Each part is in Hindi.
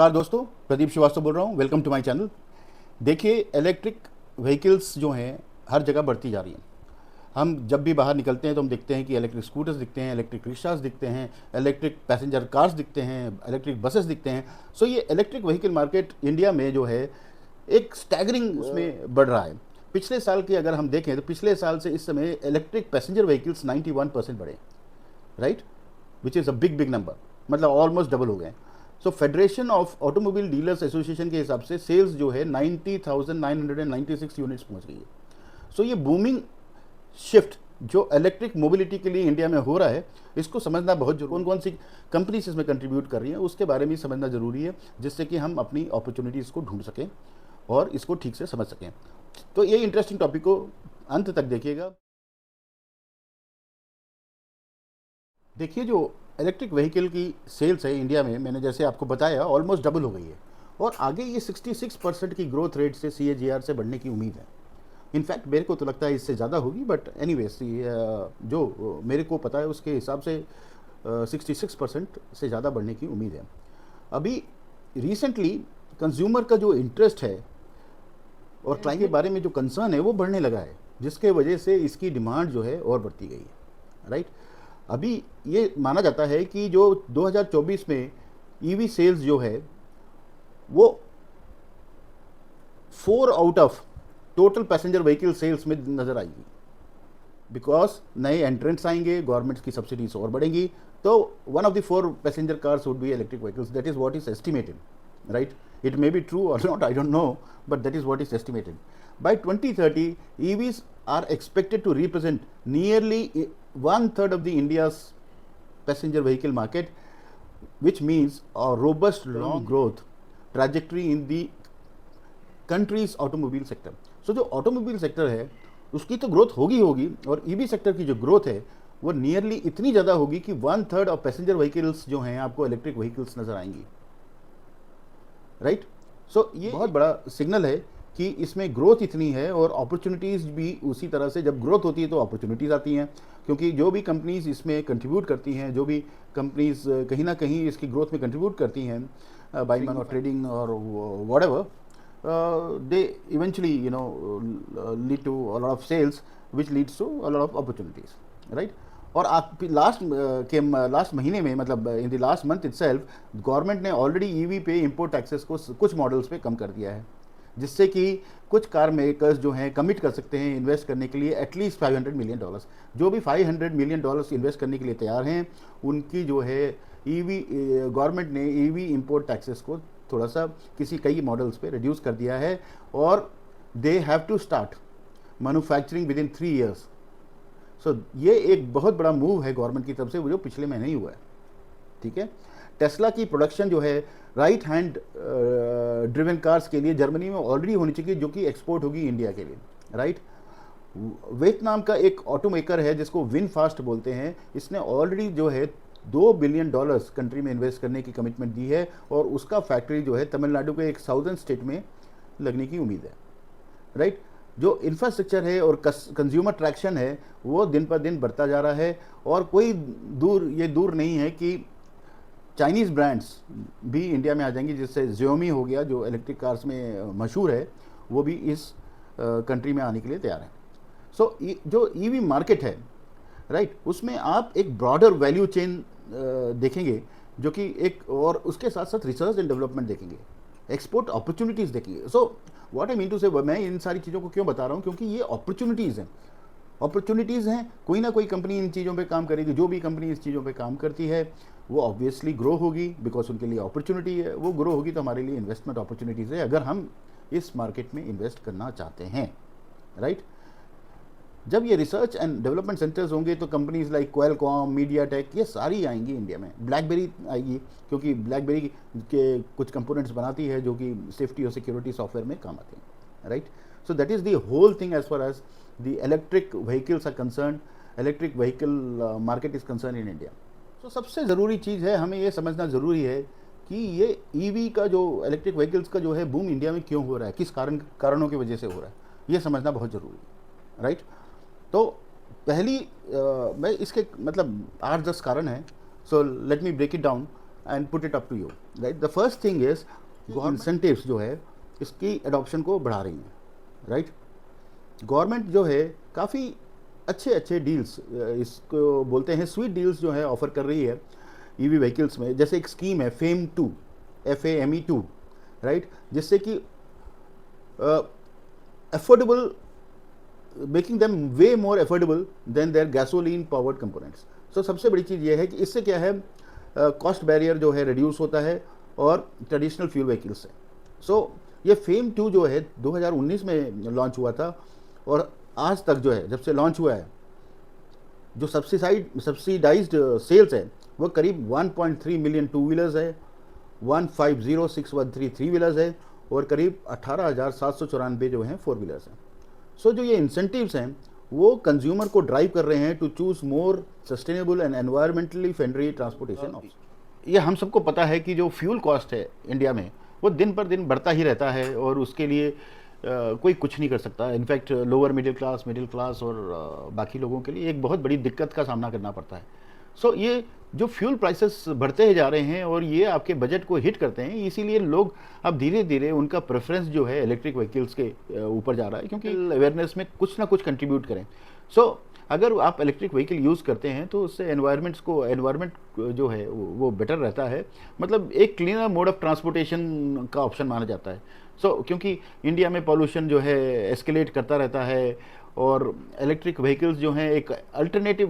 नमस्कार दोस्तों, प्रदीप श्रीवास्तव बोल रहा हूँ। Welcome to my channel. देखिए, इलेक्ट्रिक व्हीकल्स जो हैं हर जगह बढ़ती जा रही हैं। हम जब भी बाहर निकलते हैं तो हम देखते हैं कि इलेक्ट्रिक स्कूटर्स दिखते हैं, इलेक्ट्रिक रिक्शास दिखते हैं, इलेक्ट्रिक पैसेंजर कार्स दिखते हैं, इलेक्ट्रिक बसेस दिखते हैं। सो ये इलेक्ट्रिक व्हीकल मार्केट इंडिया में जो है एक स्टैगरिंग उसमें बढ़ रहा है। पिछले साल की अगर हम देखें तो पिछले साल से इस समय इलेक्ट्रिक पैसेंजर व्हीकल्स 91% बढ़े, right, which is a big big number, मतलब ऑलमोस्ट डबल हो गए। So federation of automobile dealers association के हिसाब से सेल्स जो है 90,996 यूनिट्स पहुंच गई है। सो ये बूमिंग शिफ्ट जो इलेक्ट्रिक मोबिलिटी के लिए इंडिया में हो रहा है, इसको समझना बहुत जरूरी। कौन कौन सी कंपनीज इसमें कंट्रीब्यूट कर रही हैं उसके बारे में समझना जरूरी है, जिससे कि हम अपनी अपॉर्चुनिटीज़ को ढूंढ सकें और इसको ठीक से समझ सकें। तो ये इंटरेस्टिंग टॉपिक को अंत तक देखिएगा। देखिए, जो इलेक्ट्रिक व्हीकल की सेल्स है इंडिया में, मैंने जैसे आपको बताया, ऑलमोस्ट डबल हो गई है और आगे ये 66% की ग्रोथ रेट से CAGR से बढ़ने की उम्मीद है। इनफैक्ट मेरे को तो लगता है इससे ज़्यादा होगी, बट एनीवेज जो मेरे को पता है उसके हिसाब से 66% से ज़्यादा बढ़ने की उम्मीद है। अभी रिसेंटली कंज्यूमर का जो इंटरेस्ट है और क्लाइंट के बारे में जो कंसर्न है वो बढ़ने लगा है, जिसके वजह से इसकी डिमांड जो है और बढ़ती गई है, राइट। अभी ये माना जाता है कि जो 2024 में EV सेल्स जो है वो 4 out of total passenger vehicle sales में नजर आएगी, बिकॉज नए एंट्रेंट्स आएंगे, गवर्नमेंट की सब्सिडीज और बढ़ेंगी। तो one of the 4 passenger cars would be electric vehicles, that is what is estimated, right. It may be true और not, I don't know, but that is what is estimated. By 2030, EVs are expected to represent nearly one third of the India's passenger vehicle market, which means a robust long growth trajectory in the country's automobile sector. So जो ऑटोमोबाइल सेक्टर है उसकी तो ग्रोथ होगी और EV सेक्टर की जो ग्रोथ है वो नियरली इतनी ज़्यादा होगी कि 1/3 ऑफ पैसेंजर व्हीकल्स जो हैं आपको इलेक्ट्रिक व्हीकल्स नजर आएंगी, राइट। सो ये बहुत बड़ा सिग्नल है कि इसमें ग्रोथ इतनी है और अपॉर्चुनिटीज़ भी उसी तरह से। जब ग्रोथ होती है तो अपॉर्चुनिटीज़ आती हैं, क्योंकि जो भी कंपनीज इसमें कंट्रीब्यूट करती हैं, जो भी कंपनीज कहीं ना कहीं इसकी ग्रोथ में कंट्रीब्यूट करती हैं, बाइंग और ट्रेडिंग और whatever, they eventually lead to a lot of sales which leads to a lot of opportunities, right. और आप लास्ट महीने में, मतलब in the last month itself, government ने ऑलरेडी EV पे इंपोर्ट टैक्सेस को कुछ मॉडल्स पे कम कर दिया है, जिससे कि कुछ कार मेकर्स जो हैं कमिट कर सकते हैं इन्वेस्ट करने के लिए एटलीस्ट $500 मिलियन। जो भी $500 मिलियन इन्वेस्ट करने के लिए तैयार हैं, उनकी जो है गवर्नमेंट ने EV इंपोर्ट टैक्सेस को थोड़ा सा कई मॉडल्स पे रिड्यूस कर दिया है और they have to start manufacturing within 3 years. So ये एक बहुत बड़ा मूव है गवर्नमेंट की तरफ से, वो जो पिछले महीने ही हुआ है, ठीक है। टेस्ला की प्रोडक्शन जो है राइट हैंड ड्रिवन कार्स के लिए जर्मनी में ऑलरेडी होनी चाहिए, जो कि एक्सपोर्ट होगी इंडिया के लिए, राइट। वियतनाम का एक ऑटोमेकर है जिसको विनफास्ट बोलते हैं, इसने ऑलरेडी जो है $2 बिलियन कंट्री में इन्वेस्ट करने की कमिटमेंट दी है और उसका फैक्ट्री जो है तमिलनाडु के एक साउदर्न स्टेट में लगने की उम्मीद है, राइट। जो इंफ्रास्ट्रक्चर है और कंज्यूमर ट्रैक्शन है वो दिन पर दिन बढ़ता जा रहा है और कोई दूर नहीं है कि चाइनीज़ ब्रांड्स भी इंडिया में आ जाएंगी, जिससे Xiaomi हो गया जो इलेक्ट्रिक कार्स में मशहूर है, वो भी इस कंट्री में आने के लिए तैयार है। सो जो EV मार्केट है, राइट, उसमें आप एक ब्रॉडर वैल्यू चेन देखेंगे, जो कि एक, और उसके साथ साथ रिसर्च एंड डेवलपमेंट देखेंगे, एक्सपोर्ट अपॉर्चुनिटीज़ देखेंगे। So what I mean to say, मैं इन सारी चीज़ों को क्यों बता रहा हूँ, क्योंकि ये अपॉर्चुनिटीज़ हैं। कोई ना कोई कंपनी इन चीज़ों पे काम करेगी, जो भी कंपनी इस चीज़ों पे काम करती है वो ऑब्वियसली ग्रो होगी, बिकॉज उनके लिए अपॉर्चुनिटी है, वो ग्रो होगी तो हमारे लिए इन्वेस्टमेंट अपॉर्चुनिटीज़ है, अगर हम इस मार्केट में इन्वेस्ट करना चाहते हैं, राइट। जब ये रिसर्च एंड डेवलपमेंट सेंटर्स होंगे तो कंपनीज लाइक क्वालकॉम, मीडियाटेक, ये सारी आएंगी इंडिया में। ब्लैकबेरी आएगी, क्योंकि ब्लैकबेरी के कुछ कंपोनेंट्स बनाती है जो कि सेफ्टी और सिक्योरिटी सॉफ्टवेयर में काम आते हैं, right. So that is the whole thing as far as the electric vehicles are concern, electric vehicle market is concern in India. तो सबसे ज़रूरी चीज़ है, हमें ये समझना ज़रूरी है कि ये EV का जो इलेक्ट्रिक व्हीकल्स का जो है बूम इंडिया में क्यों हो रहा है, किस कारणों की वजह से हो रहा है, ये समझना बहुत ज़रूरी है, राइट। तो पहली मैं इसके मतलब 8-10 कारण हैं। So let me break it down. And put it up to you, right. The first thing is incentives जो है इसकी एडॉप्शन को बढ़ा रही हैं, राइट। गवर्नमेंट जो है काफ़ी अच्छे अच्छे डील्स, इसको बोलते हैं स्वीट डील्स, जो है ऑफर कर रही है ईवी व्हीकल्स में। जैसे एक स्कीम है FAME2, FAME2, राइट, जिससे कि affordable, making them way more affordable than their gasoline powered components. So सबसे बड़ी चीज़ ये है कि इससे क्या है, कॉस्ट बैरियर जो है रिड्यूस होता है और ट्रेडिशनल फ्यूल व्हीकल्स से। सो ये FAME2 जो है 2019 में लॉन्च हुआ था, और आज तक जो है जब से लॉन्च हुआ है, जो सब्सिडाइज्ड सेल्स है वो करीब 1.3 मिलियन टू व्हीलर्स है, 150,613 थ्री व्हीलर्स है, और करीब 18,794 जो हैं फोर व्हीलर्स हैं। सो जो ये इंसेंटिव्स हैं वो कंज्यूमर को ड्राइव कर रहे हैं to choose more sustainable and environmentally friendly transportation option. ये हम सबको पता है कि जो फ्यूल कॉस्ट है इंडिया में वो दिन पर दिन बढ़ता ही रहता है, और उसके लिए कोई कुछ नहीं कर सकता। इनफैक्ट लोअर मिडिल क्लास और बाकी लोगों के लिए एक बहुत बड़ी दिक्कत का सामना करना पड़ता है। सो ये जो फ्यूल प्राइसेस बढ़ते ही जा रहे हैं और ये आपके बजट को हिट करते हैं, इसीलिए लोग अब धीरे धीरे उनका प्रेफरेंस जो है इलेक्ट्रिक व्हीकल्स के ऊपर जा रहा है, क्योंकि अवेयरनेस में कुछ ना कुछ कंट्रीब्यूट करें। सो अगर आप इलेक्ट्रिक व्हीकल यूज़ करते हैं तो उससे एनवायरनमेंट जो है वो बेटर रहता है, मतलब एक क्लीनर मोड ऑफ ट्रांसपोर्टेशन का ऑप्शन माना जाता है। क्योंकि इंडिया में पॉल्यूशन जो है एस्केलेट करता रहता है, और इलेक्ट्रिक व्हीकल्स जो हैं एक अल्टरनेटिव,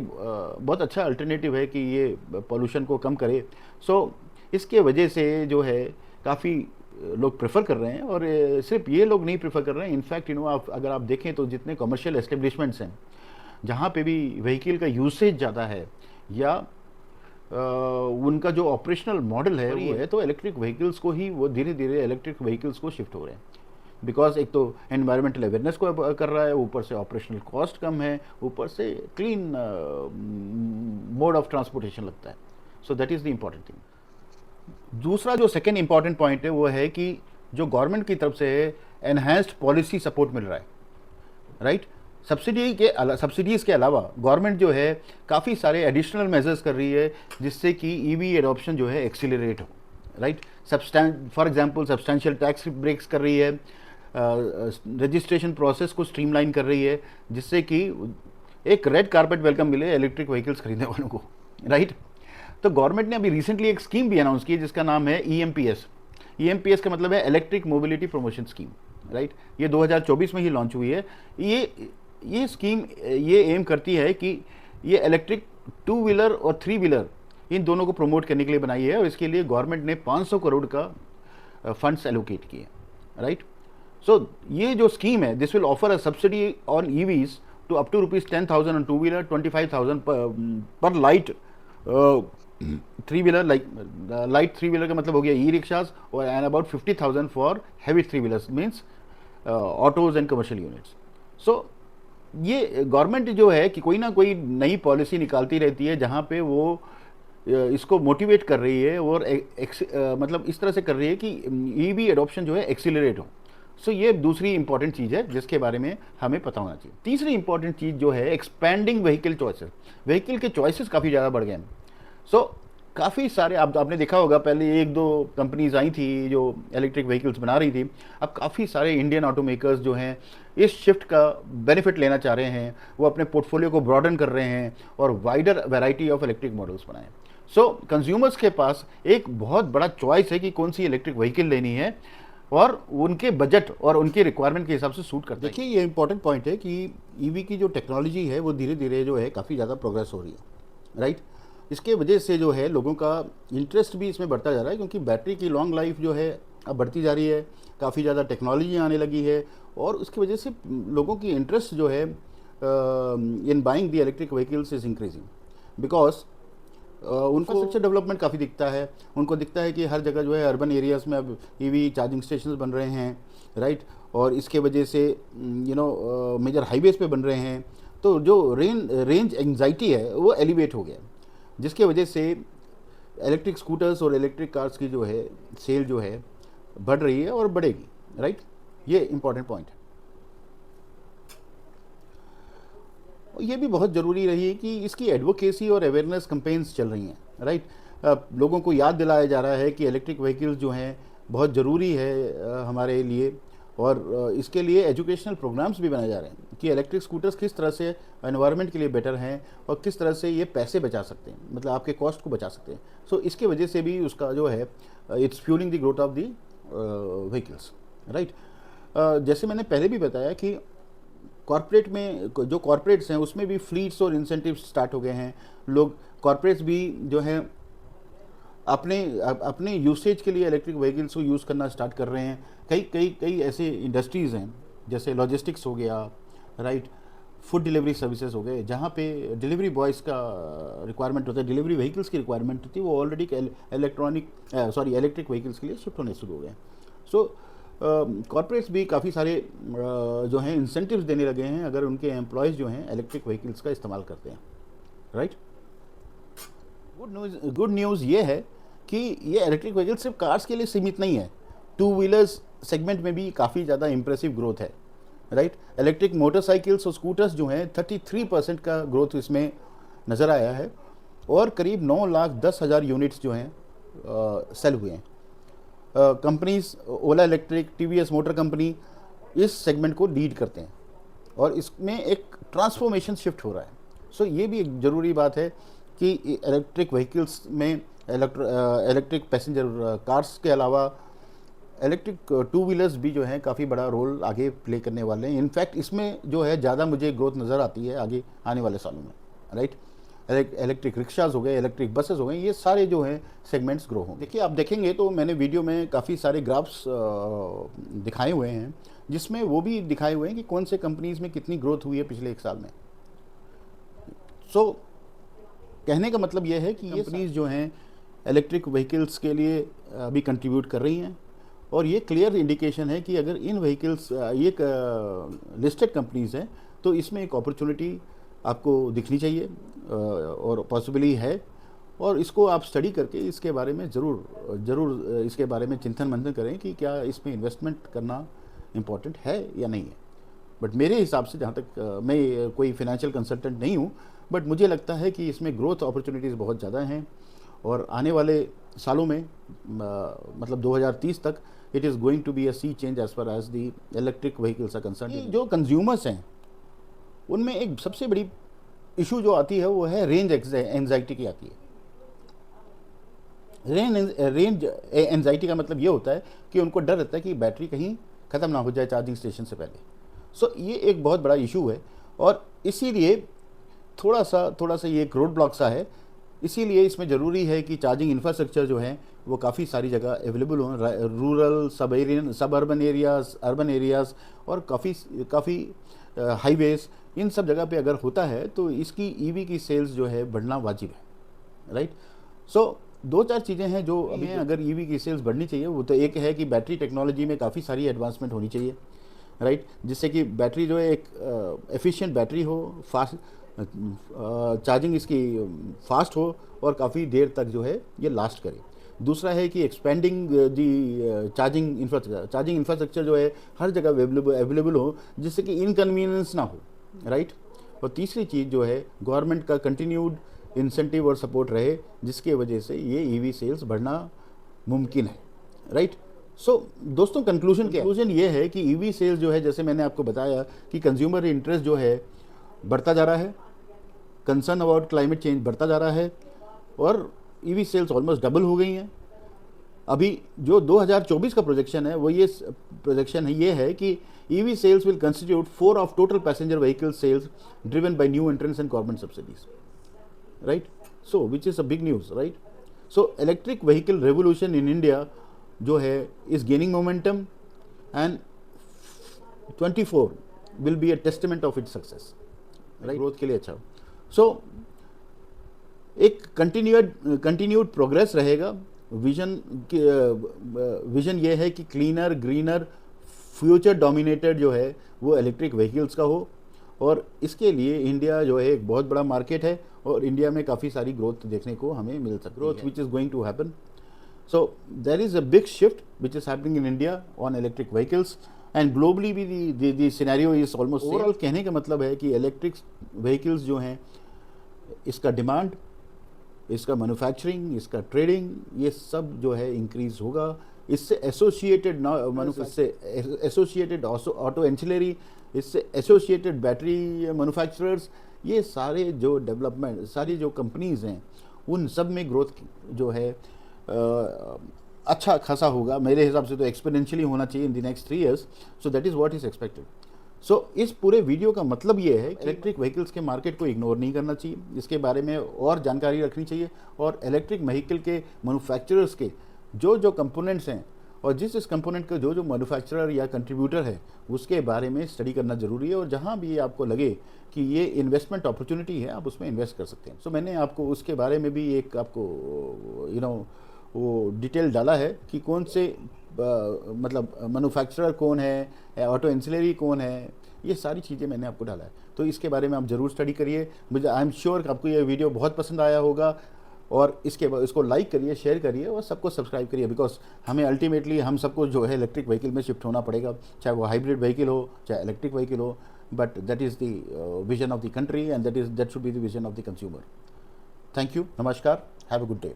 बहुत अच्छा अल्टरनेटिव है कि ये पॉल्यूशन को कम करे। इसके वजह से जो है काफ़ी लोग प्रेफर कर रहे हैं, और सिर्फ ये लोग नहीं प्रेफर कर रहे हैं। इनफैक्ट आप अगर आप देखें तो जितने कमर्शियल एस्टेब्लिशमेंट्स हैं जहाँ पे भी व्हीकल का यूसेज ज़्यादा है, या उनका जो ऑपरेशनल मॉडल है वो है, तो इलेक्ट्रिक व्हीकल्स को ही वो धीरे धीरे इलेक्ट्रिक व्हीकल्स को शिफ्ट हो रहे हैं। बिकॉज एक तो एनवायरमेंटल अवेयरनेस को कर रहा है, ऊपर से ऑपरेशनल कॉस्ट कम है, ऊपर से क्लीन मोड ऑफ ट्रांसपोर्टेशन लगता है। सो that is the important thing. दूसरा जो सेकेंड इंपॉर्टेंट पॉइंट है वो है कि जो गवर्नमेंट की तरफ से एनहेंस्ड पॉलिसी सपोर्ट मिल रहा है, राइट। सब्सिडीज़ के अलावा गवर्नमेंट जो है काफ़ी सारे एडिशनल मेजर्स कर रही है जिससे कि ईवी एडॉप्शन जो है एक्सीलरेट हो, right. For example substantial tax breaks कर रही है, रजिस्ट्रेशन प्रोसेस को स्ट्रीमलाइन कर रही है, जिससे कि एक रेड कारपेट वेलकम मिले इलेक्ट्रिक व्हीकल्स खरीदने वालों को, राइट। तो गवर्नमेंट ने अभी रिसेंटली एक स्कीम भी अनाउंस की है जिसका नाम है EMPS का मतलब है electric mobility promotion scheme, right. ये 2024 में ही लॉन्च हुई है। ये स्कीम ये एम करती है कि ये इलेक्ट्रिक टू व्हीलर और थ्री व्हीलर इन दोनों को प्रमोट करने के लिए बनाई है, और इसके लिए गवर्नमेंट ने 500 करोड़ का फंड्स एलोकेट किए, राइट। ये जो स्कीम है, this will offer a subsidy on EVs to up to ₹10,000 on two wheeler, 25,000 पर light three wheeler. Light three wheeler का मतलब हो गया ई रिक्शाज, और and about 50,000 for heavy three wheelers, means autos and commercial units. ये गवर्नमेंट जो है कि कोई ना कोई नई पॉलिसी निकालती रहती है जहाँ पे वो इसको मोटिवेट कर रही है, और मतलब इस तरह से कर रही है कि ईवी एडॉप्शन जो है एक्सीलरेट हो। ये दूसरी इंपॉर्टेंट चीज़ है जिसके बारे में हमें पता होना चाहिए। तीसरी इंपॉर्टेंट चीज़ जो है एक्सपैंडिंग व्हीकल चॉइसेस। व्हीकल के चॉइसेस काफ़ी ज़्यादा बढ़ गए हैं। काफ़ी सारे आपने देखा होगा, पहले एक दो कंपनीज आई थी जो इलेक्ट्रिक व्हीकल्स बना रही थी, अब काफ़ी सारे इंडियन ऑटो मेकर्स जो हैं इस शिफ्ट का बेनिफिट लेना चाह रहे हैं, वो अपने पोर्टफोलियो को ब्रॉडन कर रहे हैं और wider variety of electric models बनाएं। कंज्यूमर्स के पास एक बहुत बड़ा चॉइस है कि कौन सी इलेक्ट्रिक व्हीकल लेनी है, और उनके बजट और उनके रिक्वायरमेंट के हिसाब से सूट करता है। देखिए, ये इंपॉर्टेंट पॉइंट है कि ईवी की जो टेक्नोलॉजी है वो धीरे धीरे जो है काफ़ी ज़्यादा प्रोग्रेस हो रही है, राइट। इसके वजह से जो है लोगों का इंटरेस्ट भी इसमें बढ़ता जा रहा है, क्योंकि बैटरी की लॉन्ग लाइफ जो है अब बढ़ती जा रही है, काफ़ी ज़्यादा टेक्नोलॉजी आने लगी है, और उसकी वजह से लोगों की इंटरेस्ट जो है in buying the electric vehicles is increasing, because उनको इंफ्रास्ट्रक्चर डेवलपमेंट काफ़ी दिखता है। उनको दिखता है कि हर जगह जो है अर्बन एरियाज़ में अब ईवी चार्जिंग स्टेशन बन रहे हैं, राइट, और इसके वजह से मेजर हाईवेज़ पे बन रहे हैं, तो जो रेंज एंग्जाइटी है वो एलिवेट हो गया, जिसके वजह से इलेक्ट्रिक स्कूटर्स और इलेक्ट्रिक कार्स की जो है सेल जो है बढ़ रही है और बढ़ेगी, राइट। ये इंपॉर्टेंट पॉइंट है। ये भी बहुत ज़रूरी रही है कि इसकी एडवोकेसी और अवेयरनेस कैंपेन्स चल रही हैं, राइट। लोगों को याद दिलाया जा रहा है कि इलेक्ट्रिक व्हीकल्स जो हैं बहुत ज़रूरी है हमारे लिए, और इसके लिए एजुकेशनल प्रोग्राम्स भी बनाए जा रहे हैं कि इलेक्ट्रिक स्कूटर्स किस तरह से एनवायरनमेंट के लिए बेटर हैं और किस तरह से ये पैसे बचा सकते हैं, मतलब आपके कॉस्ट को बचा सकते हैं। सो इसके वजह से भी उसका जो है it's fuelling the growth of the vehicles, right. जैसे मैंने पहले भी बताया कि कॉरपोरेट में जो कॉरपोरेट्स हैं उसमें भी फ्लीट्स और इंसेंटिव्स स्टार्ट हो गए हैं। लोग कॉरपोरेट्स भी जो हैं अपने यूसेज के लिए इलेक्ट्रिक व्हीकल्स को यूज़ करना स्टार्ट कर रहे हैं। कई ऐसे इंडस्ट्रीज़ हैं जैसे लॉजिस्टिक्स हो गया, राइट, फूड डिलीवरी सर्विसेज हो गए, जहाँ पे डिलीवरी बॉयज़ का रिक्वायरमेंट होता है, डिलीवरी व्हीकल्स की रिक्वायरमेंट होती है, वो ऑलरेडी इलेक्ट्रिक व्हीकल्स के लिए शिफ्ट होने शुरू हो गए। सो कॉरपोरेट्स भी काफ़ी सारे जो हैं इंसेंटिव्स देने लगे हैं अगर उनके एम्प्लॉयज़ जो हैं इलेक्ट्रिक व्हीकल्स का इस्तेमाल करते हैं, राइट। गुड न्यूज़ ये है कि ये इलेक्ट्रिक व्हीकल सिर्फ कार्स के लिए सीमित नहीं है, टू व्हीलर्स सेगमेंट में भी काफ़ी ज़्यादा इंप्रेसिव ग्रोथ है, राइट। इलेक्ट्रिक मोटरसाइकिल्स और स्कूटर्स जो हैं 33% का ग्रोथ इसमें नज़र आया है और करीब 9,10,000 यूनिट्स जो हैं सेल हुए हैं। कंपनीज ओला इलेक्ट्रिक, टीवीएस मोटर कंपनी इस सेगमेंट को लीड करते हैं और इसमें एक ट्रांसफॉर्मेशन शिफ्ट हो रहा है। सो ये भी एक ज़रूरी बात है कि इलेक्ट्रिक व्हीकल्स में इलेक्ट्रिक पैसेंजर कार्स के अलावा इलेक्ट्रिक टू व्हीलर्स भी जो हैं काफ़ी बड़ा रोल आगे प्ले करने वाले हैं। इनफैक्ट इसमें जो है ज़्यादा मुझे ग्रोथ नज़र आती है आगे आने वाले सालों में, राइट। इलेक्ट्रिक रिक्शाज हो गए, इलेक्ट्रिक बसेस हो गए, ये सारे जो हैं सेगमेंट्स ग्रो होंगे। देखिए आप देखेंगे तो मैंने वीडियो में काफ़ी सारे ग्राफ्स दिखाए हुए हैं जिसमें वो भी दिखाए हुए हैं कि कौन से कंपनीज़ में कितनी ग्रोथ हुई है पिछले एक साल में। सो कहने का मतलब ये है कि ये कंपनीज जो हैं इलेक्ट्रिक व्हीकल्स के लिए अभी कंट्रीब्यूट कर रही हैं और ये क्लियर इंडिकेशन है कि अगर इन व्हीकल्स ये लिस्टेड कंपनीज हैं तो इसमें एक अपॉर्चुनिटी आपको दिखनी चाहिए और पॉसिबली है, और इसको आप स्टडी करके इसके बारे में ज़रूर इसके बारे में चिंतन मंथन करें कि क्या इसमें इन्वेस्टमेंट करना इम्पॉर्टेंट है या नहीं है। बट मेरे हिसाब से, जहाँ तक मैं कोई फाइनेंशियल कंसल्टेंट नहीं हूँ, बट मुझे लगता है कि इसमें ग्रोथ अपॉर्चुनिटीज़ बहुत ज़्यादा हैं और आने वाले सालों में मतलब 2030 तक it is going to be a sea change as far as the electric vehicles are concern. जो कंज्यूमर्स हैं उनमें एक सबसे बड़ी इशू जो आती है वो है रेंज एंजाइटी की आती है। रेंज एंजाइटी का मतलब ये होता है कि उनको डर रहता है कि बैटरी कहीं ख़त्म ना हो जाए चार्जिंग स्टेशन से पहले। सो ये एक बहुत बड़ा इशू है और इसीलिए थोड़ा सा ये एक रोड ब्लॉक सा है। इसीलिए इसमें ज़रूरी है कि चार्जिंग इंफ्रास्ट्रक्चर जो है वो काफ़ी सारी जगह अवेलेबल हों, रूरल, सब अर्बन एरियाज़ और काफ़ी हाईवेज़, इन सब जगह पे अगर होता है तो इसकी ईवी की सेल्स जो है बढ़ना वाजिब है, राइट। सो 2-4 चीज़ें हैं जो अभी अगर ईवी की सेल्स बढ़नी चाहिए। वो तो एक है कि बैटरी टेक्नोलॉजी में काफ़ी सारी एडवांसमेंट होनी चाहिए, राइट, जिससे कि बैटरी जो है एक एफिशिएंट बैटरी हो, फास्ट चार्जिंग इसकी फास्ट हो और काफ़ी देर तक जो है ये लास्ट करे। दूसरा है कि एक्सपेंडिंग दी चार्जिंग इंफ्रास्ट्रक्चर जो है हर जगह अवेलेबल हो जिससे कि इनकन्वीनियंस ना हो, राइट। और तीसरी चीज़ जो है गवर्नमेंट का कंटिन्यूड इंसेंटिव और सपोर्ट रहे जिसके वजह से ये ईवी सेल्स बढ़ना मुमकिन है, राइट। सो दोस्तों कंक्लूजन ये है कि ईवी सेल्स जो है, जैसे मैंने आपको बताया कि कंज्यूमर इंटरेस्ट जो है बढ़ता जा रहा है, कंसर्न अबाउट क्लाइमेट चेंज बढ़ता जा रहा है और ईवी सेल्स ऑलमोस्ट डबल हो गई हैं। अभी जो 2024 का प्रोजेक्शन है वो ये है कि EV sales will constitute 4 of total passenger vehicle sales driven by new entrants and government subsidies, right. So which is a big news, right. सो electric vehicle revolution in India जो है is gaining momentum and 24 will be a testament of its success, right, growth के लिए अच्छा हो। सो एक कंटिन्यूड प्रोग्रेस रहेगा। विजन ये है कि क्लीनर, ग्रीनर, फ्यूचर डोमिनेटेड जो है वो इलेक्ट्रिक व्हीकल्स का हो और इसके लिए इंडिया जो है एक बहुत बड़ा मार्केट है और इंडिया में काफ़ी सारी ग्रोथ देखने को हमें मिल सकती है, growth which is going to happen. So there is a big shift which is happening in India on electric vehicles and globally भी the scenario is almost overall. कहने का मतलब है कि इलेक्ट्रिक व्हीकल्स जो हैं इसका डिमांड इसका मैन्युफैक्चरिंग, इसका ट्रेडिंग, ये सब जो है इंक्रीज होगा। इससे एसोसिएटेड इससे एसोसिएटेड ऑटो एंसिलरी, इससे एसोसिएटेड बैटरी मैन्युफैक्चरर्स, ये सारे जो डेवलपमेंट, सारी जो कंपनीज हैं, उन सब में ग्रोथ जो है अच्छा खासा होगा। मेरे हिसाब से तो एक्सपोनेंशियली होना चाहिए in the next 3 years। So that is what is expected. So इस पूरे वीडियो का मतलब ये है कि इलेक्ट्रिक व्हीकल्स के मार्केट को इग्नोर नहीं करना चाहिए, इसके बारे में और जानकारी रखनी चाहिए, और इलेक्ट्रिक व्हीकल के मैन्युफैक्चरर्स के जो जो कंपोनेंट्स हैं और जिस कंपोनेंट का जो जो मैन्युफैक्चरर या कंट्रीब्यूटर है उसके बारे में स्टडी करना ज़रूरी है। और जहाँ भी आपको लगे कि ये इन्वेस्टमेंट अपॉर्चुनिटी है, आप उसमें इन्वेस्ट कर सकते हैं। सो मैंने आपको उसके बारे में भी एक आपको वो डिटेल डाला है कि कौन से मतलब मैन्युफैक्चरर कौन है, ऑटो एंसिलरी कौन है, ये सारी चीज़ें मैंने आपको डाला है। तो इसके बारे में आप ज़रूर स्टडी करिए। मुझे आई एम श्योर कि आपको ये वीडियो बहुत पसंद आया होगा, और इसको लाइक करिए, शेयर करिए और सबको सब्सक्राइब करिए, बिकॉज हमें अल्टीमेटली हम सबको जो है इलेक्ट्रिक व्हीकल में शिफ्ट होना पड़ेगा, चाहे वो हाइब्रिड व्हीकल हो चाहे इलेक्ट्रिक व्हीकल हो, but that is the vision of the country and that should be the vision of the consumer. Thank you, नमस्कार, हैव अ गुड डे।